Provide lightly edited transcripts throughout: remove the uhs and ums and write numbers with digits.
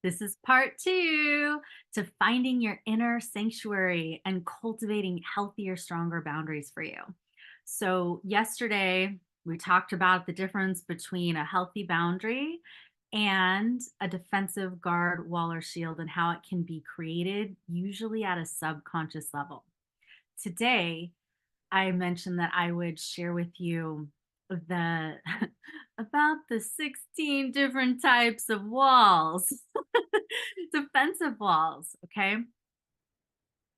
This is part two to finding your inner sanctuary and cultivating healthier, stronger boundaries for you. So, yesterday we talked about the difference between a healthy boundary and a defensive guard, wall, or shield, and how it can be created, usually at a subconscious level. Today, I mentioned that I would share with you the about the 16 different types of walls. Defensive walls, okay?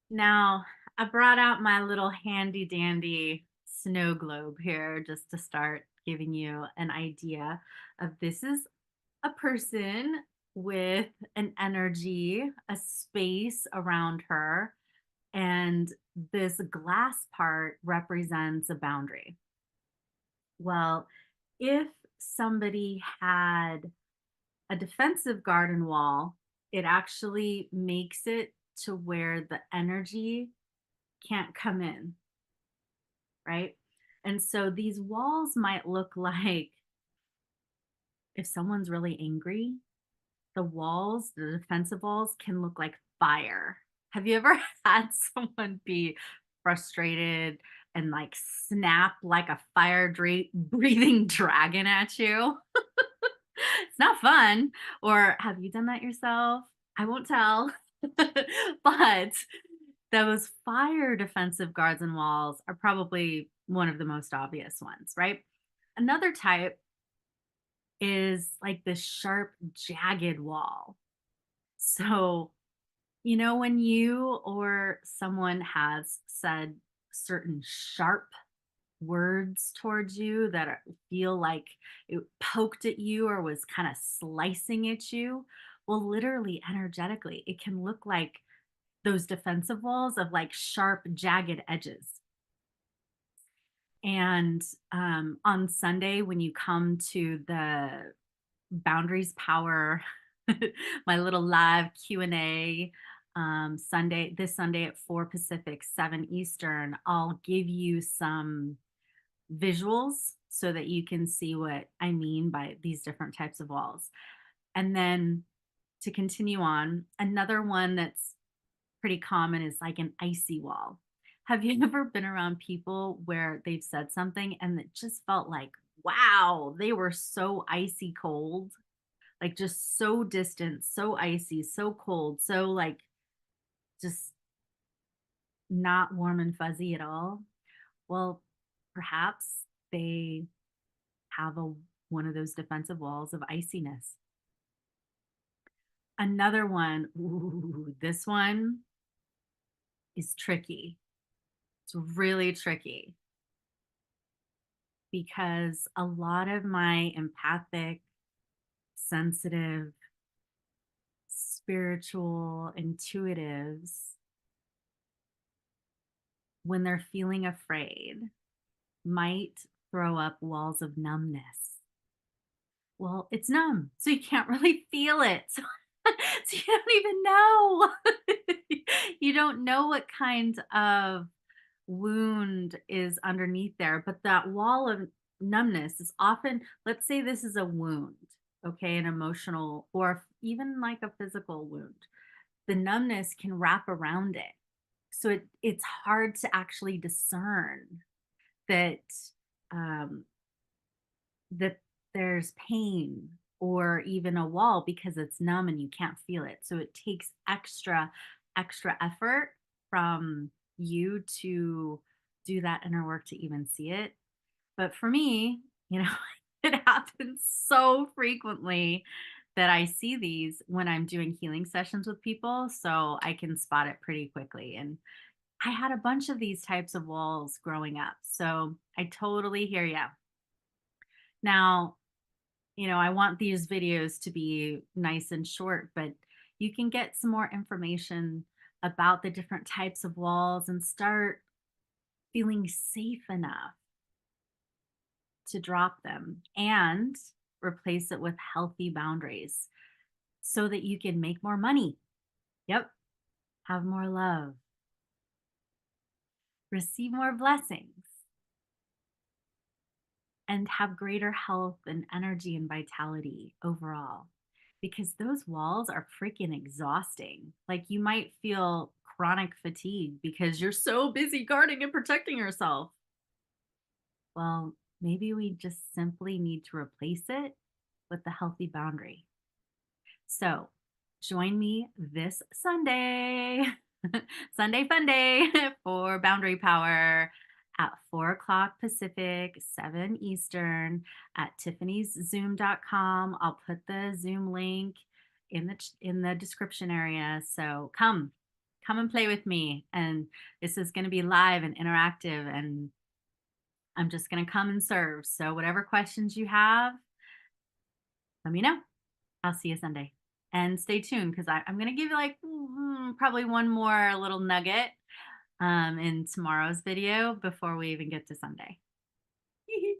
Now, I brought out my little handy dandy snow globe here just to start giving you an idea of this is a person with an energy, a space around her, and this glass part represents a boundary. Well, if somebody had a defensive garden wall, it actually makes it to where the energy can't come in, right? And so these walls might look like if someone's really angry, the walls, the defensive walls can look like fire. Have you ever had someone be frustrated and like snap like a breathing dragon at you? It's not fun. Or have you done that yourself? I won't tell. But those fire defensive guards and walls are probably one of the most obvious ones, right? Another type is like the sharp, jagged wall. So, when you or someone has said certain sharp words towards you that feel like it poked at you or was kind of slicing at you, well, literally, energetically, it can look like those defensive walls of like sharp, jagged edges. And on Sunday, when you come to the Boundaries Power, my little live Q&A, Sunday, this Sunday at 4 Pacific, 7 Eastern, I'll give you some visuals so that you can see what I mean by these different types of walls. And then to continue on, another one that's pretty common is like an icy wall. Have you ever been around people where they've said something and it just felt like, wow, they were so icy cold, like just so distant, so icy, so cold, so like just not warm and fuzzy at all? Well, perhaps they have one of those defensive walls of iciness. Another one, ooh, this one is tricky. It's really tricky because a lot of my empathic, sensitive, spiritual intuitives, when they're feeling afraid, might throw up walls of numbness. Well, it's numb, so you can't really feel it. So you don't even know. You don't know what kind of wound is underneath there, but that wall of numbness is often, let's say this is a wound, okay, an emotional or even like a physical wound. The numbness can wrap around it. So it's hard to actually discern that um, that there's pain or even a wall because it's numb and you can't feel it. So it takes extra effort from you to do that inner work to even see it. But for me, it happens so frequently that I see these when I'm doing healing sessions with people, so I can spot it pretty quickly. And I had a bunch of these types of walls growing up. So I totally hear you. Now, I want these videos to be nice and short, but you can get some more information about the different types of walls and start feeling safe enough to drop them and replace it with healthy boundaries so that you can make more money. Yep. Have more love, receive more blessings, and have greater health and energy and vitality overall. because those walls are freaking exhausting. Like you might feel chronic fatigue because you're so busy guarding and protecting yourself. Well, maybe we just simply need to replace it with the healthy boundary. So join me this Sunday, Sunday Fun Day for Boundary Power at 4 o'clock Pacific, 7 Eastern at tiffany'szoom.com. I'll put the Zoom link in the description area. So come and play with me. And this is going to be live and interactive, and I'm just going to come and serve. So whatever questions you have, let me know. I'll see you Sunday. And stay tuned because I'm going to give you like probably one more little nugget in tomorrow's video before we even get to Sunday.